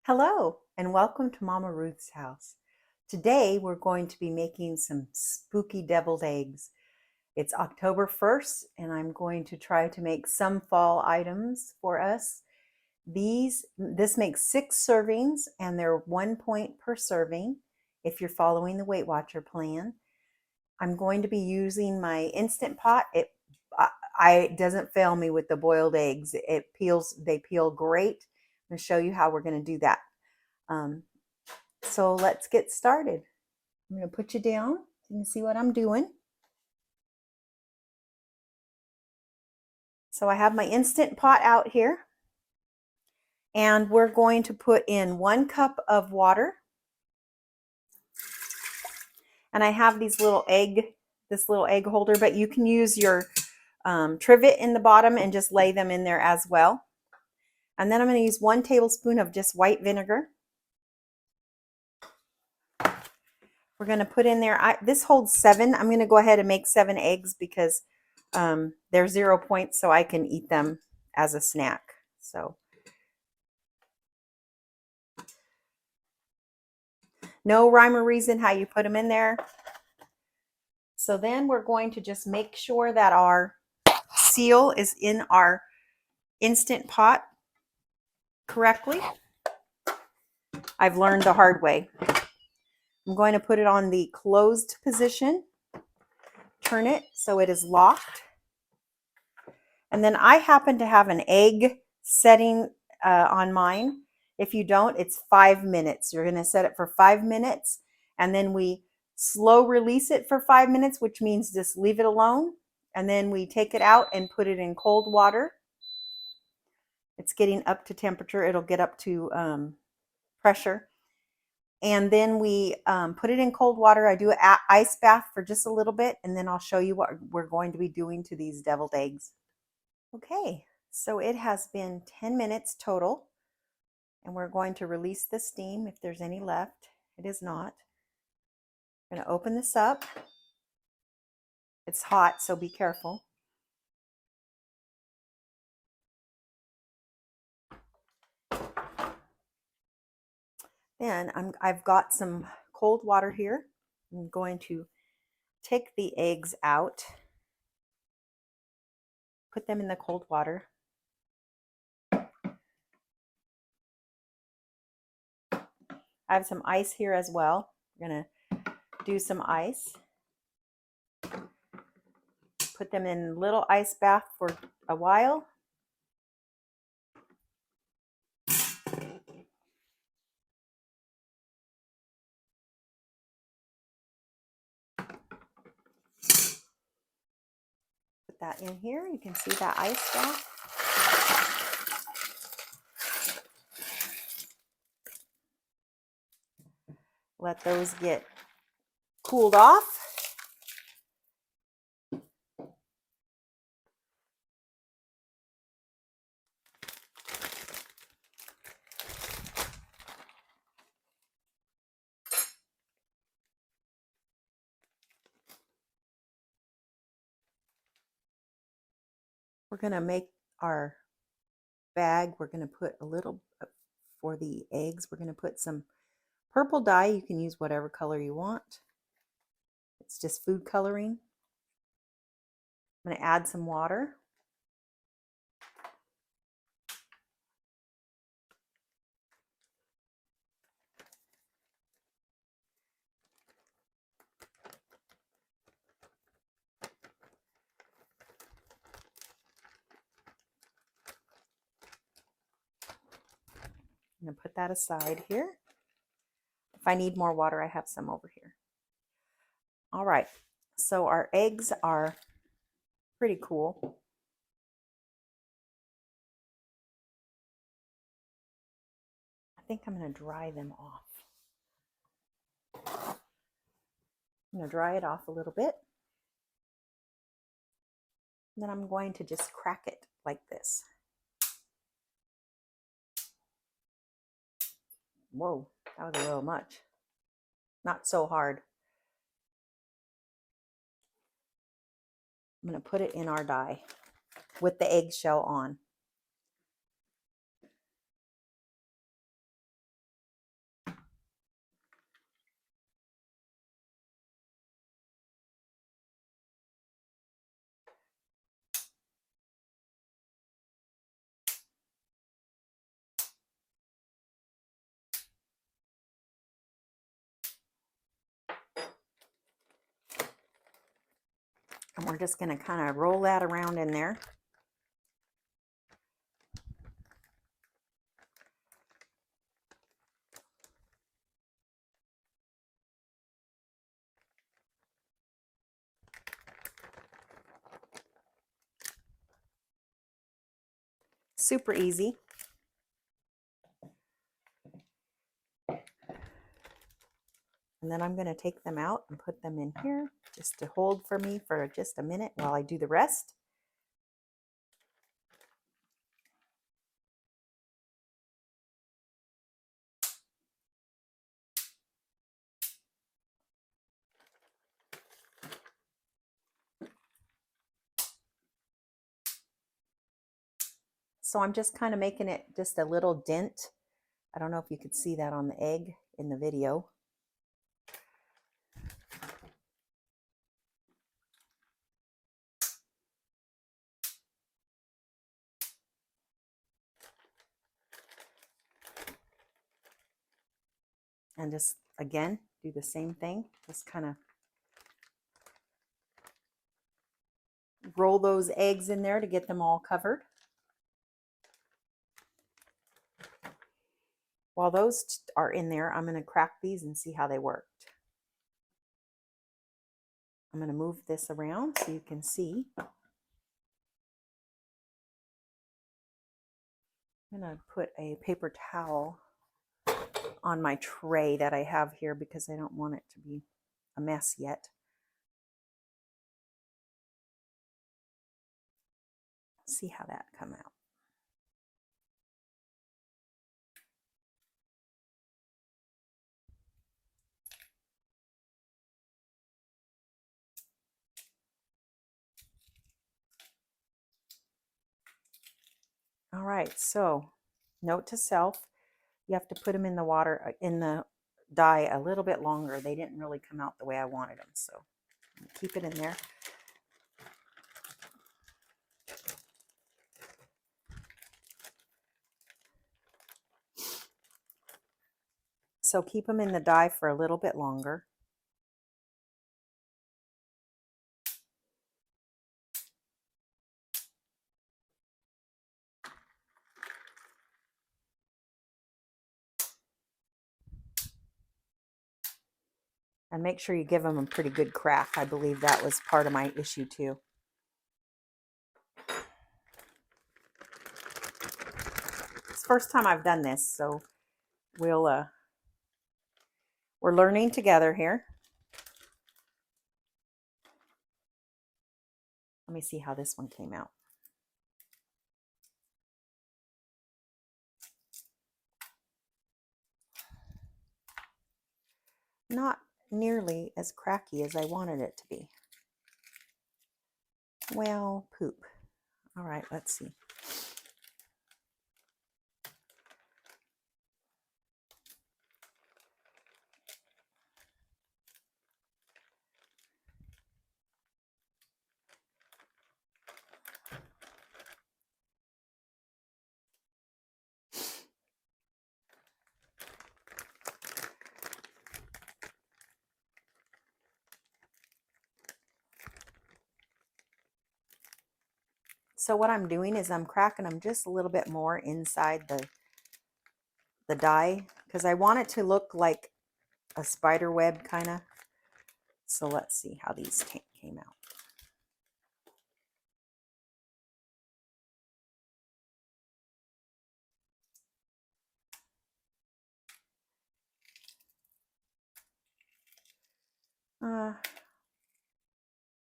Hello and welcome to Mama Ruth's house. Today we're going to be making some spooky deviled eggs. It's October 1st and I'm going to try to make some fall items for us. This makes 6 servings and they're 1 point per serving if you're following the Weight Watcher plan. I'm going to be using my Instant Pot. It doesn't fail me with the boiled eggs. They peel great. I'm going to show you how we're going to do that. So let's get started. I'm going to put you down so you can see what I'm doing. So I have my Instant Pot out here. And we're going to put in 1 cup of water. And I have this little egg holder, but you can use your trivet in the bottom and just lay them in there as well. And then I'm going to use 1 tablespoon of just white vinegar. We're going to put in there, this holds 7. I'm going to go ahead and make 7 eggs because they're 0 points, so I can eat them as a snack. So no rhyme or reason how you put them in there. So then we're going to just make sure that our seal is in our Instant Pot correctly. I've learned the hard way. I'm going to put it on the closed position, turn it so it is locked. And then I happen to have an egg setting on mine. If you don't, it's 5 minutes. You're going to set it for 5 minutes, and then we slow release it for 5 minutes, which means just leave it alone. And then we take it out and put it in cold water. It's getting up to temperature. It'll get up to pressure. And then we put it in cold water. I do an ice bath for just a little bit, and then I'll show you what we're going to be doing to these deviled eggs. Okay, so it has been 10 minutes total, and we're going to release the steam if there's any left. It is not. I'm going to open this up. It's hot, so be careful. Then I've got some cold water here. I'm going to take the eggs out, put them in the cold water. I have some ice here as well. I'm going to do some ice. Put them in little ice bath for a while. Put that in here. You can see that ice bath. Let those get cooled off. We're going to make our bag. We're going to put a little, for the eggs, we're going to put some purple dye. You can use whatever color you want. It's just food coloring. I'm going to add some water. I'm going to put that aside here. If I need more water, I have some over here. All right, so our eggs are pretty cool. I think I'm going to dry them off. I'm going to dry it off a little bit. And then I'm going to just crack it like this. Whoa, that was a little much. Not so hard. I'm going to put it in our die with the eggshell on. And we're just going to kind of roll that around in there. Super easy. And then I'm going to take them out and put them in here just to hold for me for just a minute while I do the rest. So I'm just kind of making it just a little dent. I don't know if you could see that on the egg in the video. And just, again, do the same thing. Just kind of roll those eggs in there to get them all covered. While those are in there, I'm going to crack these and see how they worked. I'm going to move this around so you can see. I'm going to put a paper towel on my tray that I have here because I don't want it to be a mess yet. See how that come out. All right, so note to self, you have to put them in the water, in the dye a little bit longer. They didn't really come out the way I wanted them, so keep it in there. So keep them in the dye for a little bit longer. And make sure you give them a pretty good crack. I believe that was part of my issue too. It's the first time I've done this, so we're learning together here. Let me see how this one came out. Not nearly as cracky as I wanted it to be. Well, poop. All right, let's see. So what I'm doing is I'm cracking them just a little bit more inside the dye because I want it to look like a spider web kind of. So let's see how these came out.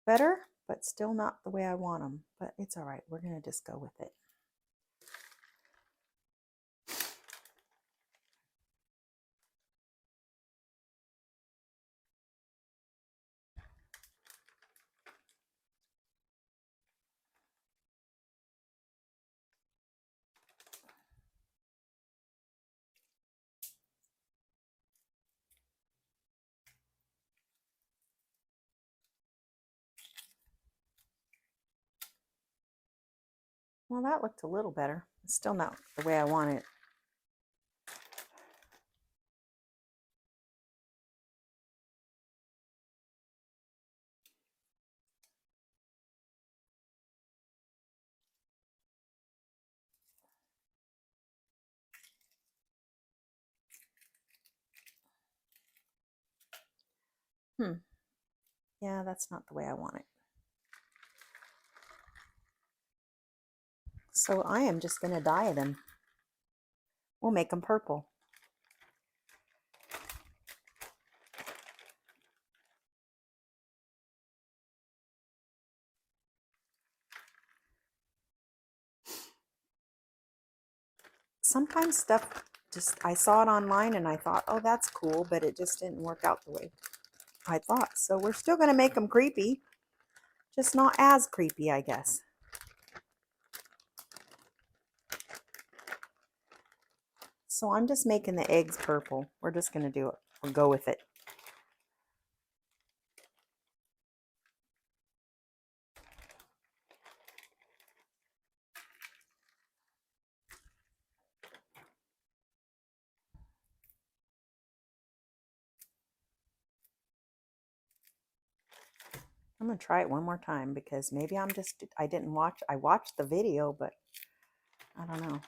Better, but still not the way I want them. But it's all right. We're going to just go with it. Well, that looked a little better. It's still not the way I want it. Yeah, that's not the way I want it. So I am just going to dye them. We'll make them purple. Sometimes stuff just, I saw it online and I thought, oh, that's cool, but it just didn't work out the way I thought. So we're still going to make them creepy, just not as creepy, I guess. So I'm just making the eggs purple. We're just going to do it. We'll go with it. I'm going to try it one more time because maybe I watched the video, but I don't know.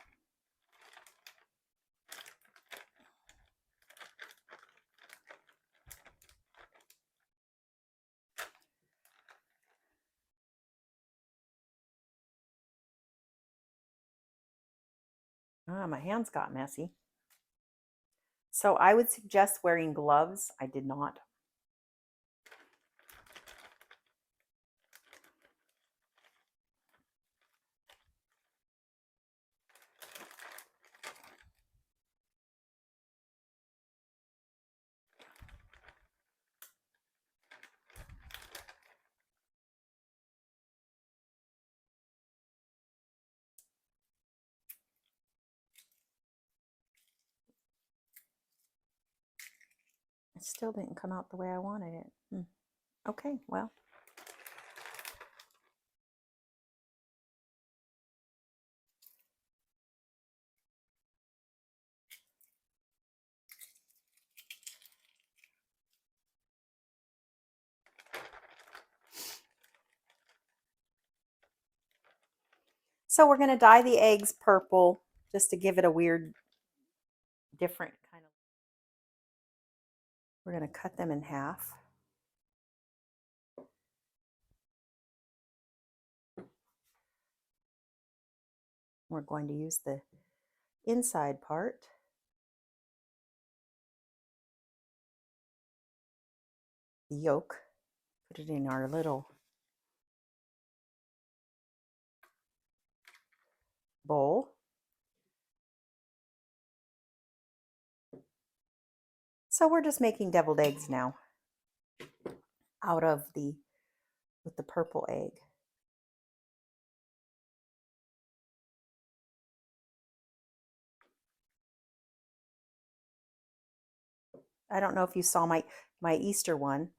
My hands got messy. So I would suggest wearing gloves. I did not. It still didn't come out the way I wanted it. Okay, well. So we're going to dye the eggs purple just to give it a weird, different kind of. We're going to cut them in half. We're going to use the inside part. The yolk. Put it in our little bowl. So we're just making deviled eggs now out of with the purple egg. I don't know if you saw my Easter one,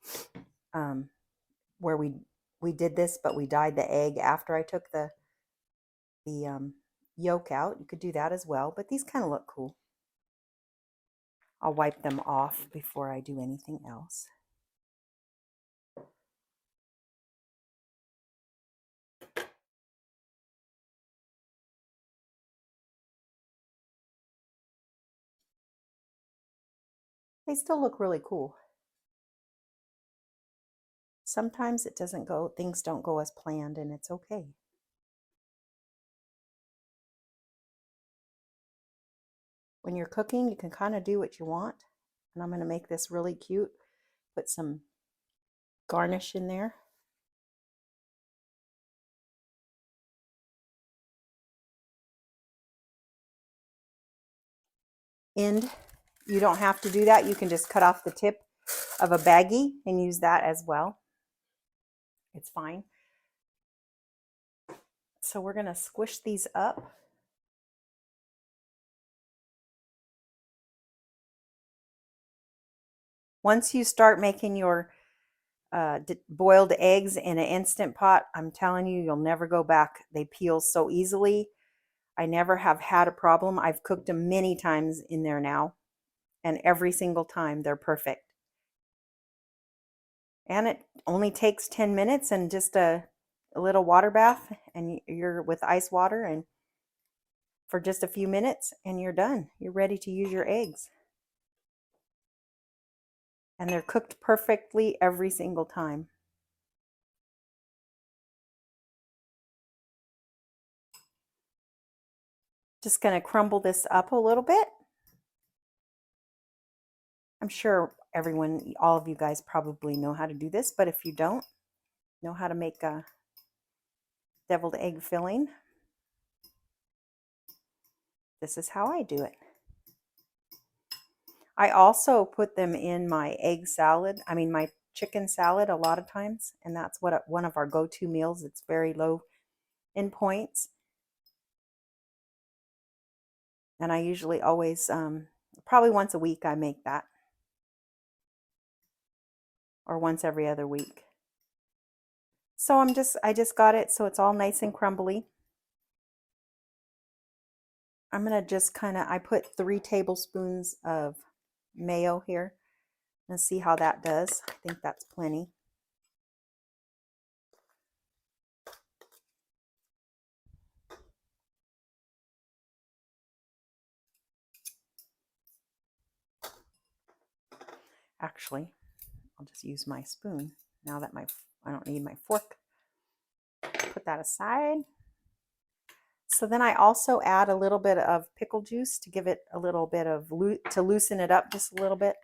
where we did this, but we dyed the egg after I took the yolk out. You could do that as well, but these kind of look cool. I'll wipe them off before I do anything else. They still look really cool. Sometimes things don't go as planned, and it's okay. When you're cooking, you can kind of do what you want. And I'm going to make this really cute. Put some garnish in there. And you don't have to do that. You can just cut off the tip of a baggie and use that as well. It's fine. So we're going to squish these up. Once you start making your boiled eggs in an Instant Pot, I'm telling you, you'll never go back. They peel so easily. I never have had a problem. I've cooked them many times in there now, and every single time they're perfect. And it only takes 10 minutes and just a little water bath, and you're with ice water and for just a few minutes, and you're done. You're ready to use your eggs. And they're cooked perfectly every single time. Just going to crumble this up a little bit. I'm sure everyone, all of you guys probably know how to do this, but if you don't know how to make a deviled egg filling, this is how I do it. I also put them in my egg salad, my chicken salad a lot of times, and that's one of our go-to meals. It's very low in points. And I usually always, probably once a week I make that. Or once every other week. So I just got it so it's all nice and crumbly. I'm going to just I put 3 tablespoons of mayo here. Let's see how that does. I think that's plenty. Actually, I'll just use my spoon now that I don't need my fork. Put that aside. So then I also add a little bit of pickle juice to give it a little bit of, to loosen it up just a little bit.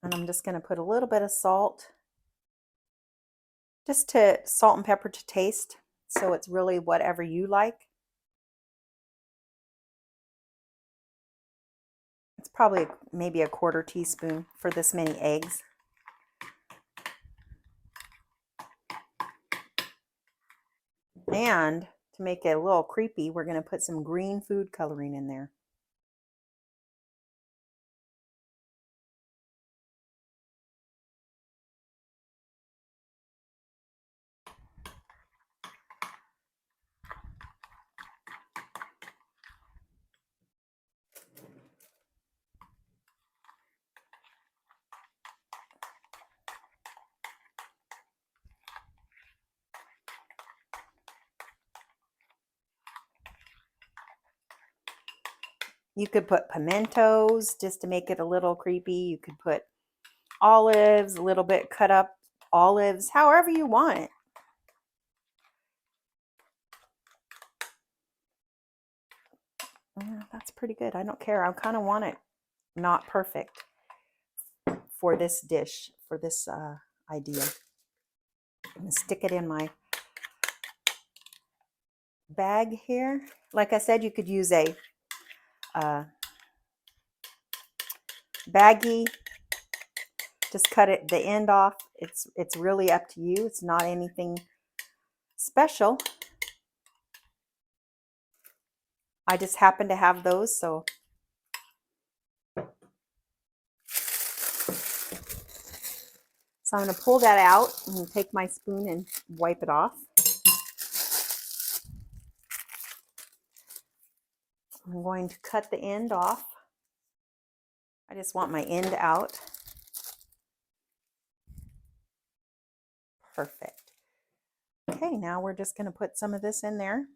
And I'm just going to put a little bit of salt, just to salt and pepper to taste. So it's really whatever you like. It's probably maybe a 1/4 teaspoon for this many eggs. And to make it a little creepy, we're going to put some green food coloring in there. You could put pimentos just to make it a little creepy. You could put olives, a little bit cut up olives, however you want it. Yeah, that's pretty good. I don't care. I kind of want it not perfect for this dish, for this idea. I'm going to stick it in my bag here. Like I said, you could use a baggie. Just cut it the end off. It's really up to you. It's not anything special. I just happen to have those, so I'm going to pull that out and take my spoon and wipe it off. I'm going to cut the end off. I just want my end out. Perfect. Okay, now we're just going to put some of this in there.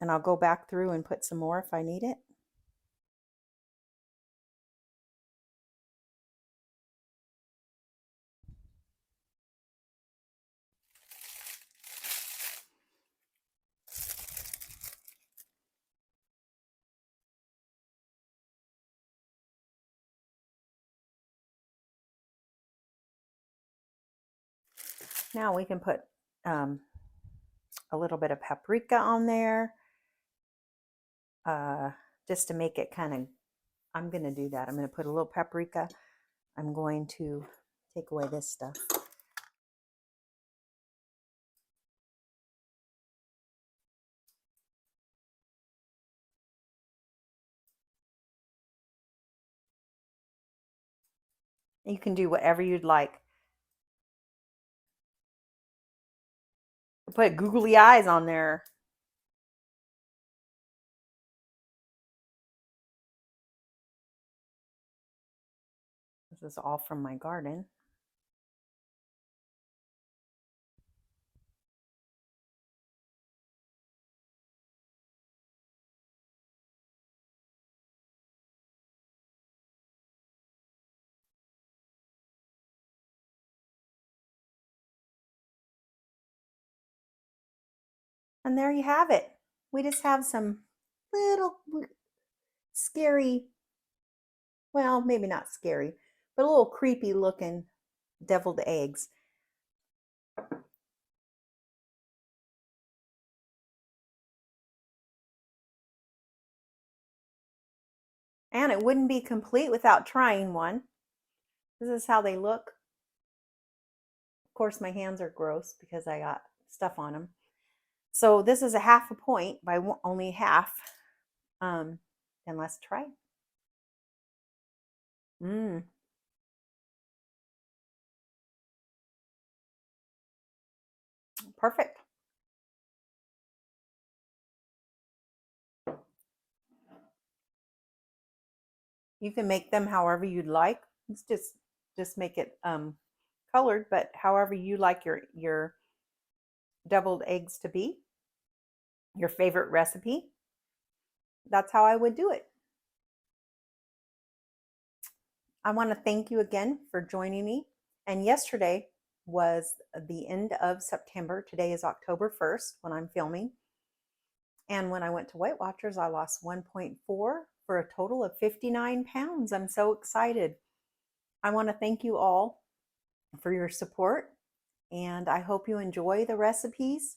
And I'll go back through and put some more if I need it. Now we can put a little bit of paprika on there, just to make it I'm going to do that. I'm going to put a little paprika. I'm going to take away this stuff. You can do whatever you'd like. Put googly eyes on there. This is all from my garden. And there you have it. We just have some little scary, well, maybe not scary, but a little creepy looking deviled eggs. And it wouldn't be complete without trying one. This is how they look. Of course, my hands are gross because I got stuff on them. So this is a half a point by only half. And let's try. Perfect. You can make them however you'd like. It's just make it colored, but however you like your deviled eggs to be, your favorite recipe. That's how I would do it. I want to thank you again for joining me. And yesterday was the end of September. Today is October 1st when I'm filming. And when I went to Weight Watchers, I lost 1.4 for a total of 59 pounds. I'm so excited. I want to thank you all for your support, and I hope you enjoy the recipes.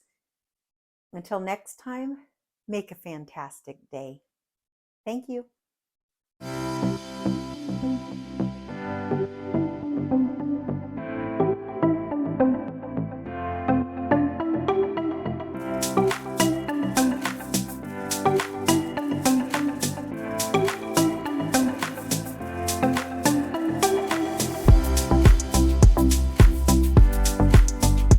Until next time, make a fantastic day. Thank you.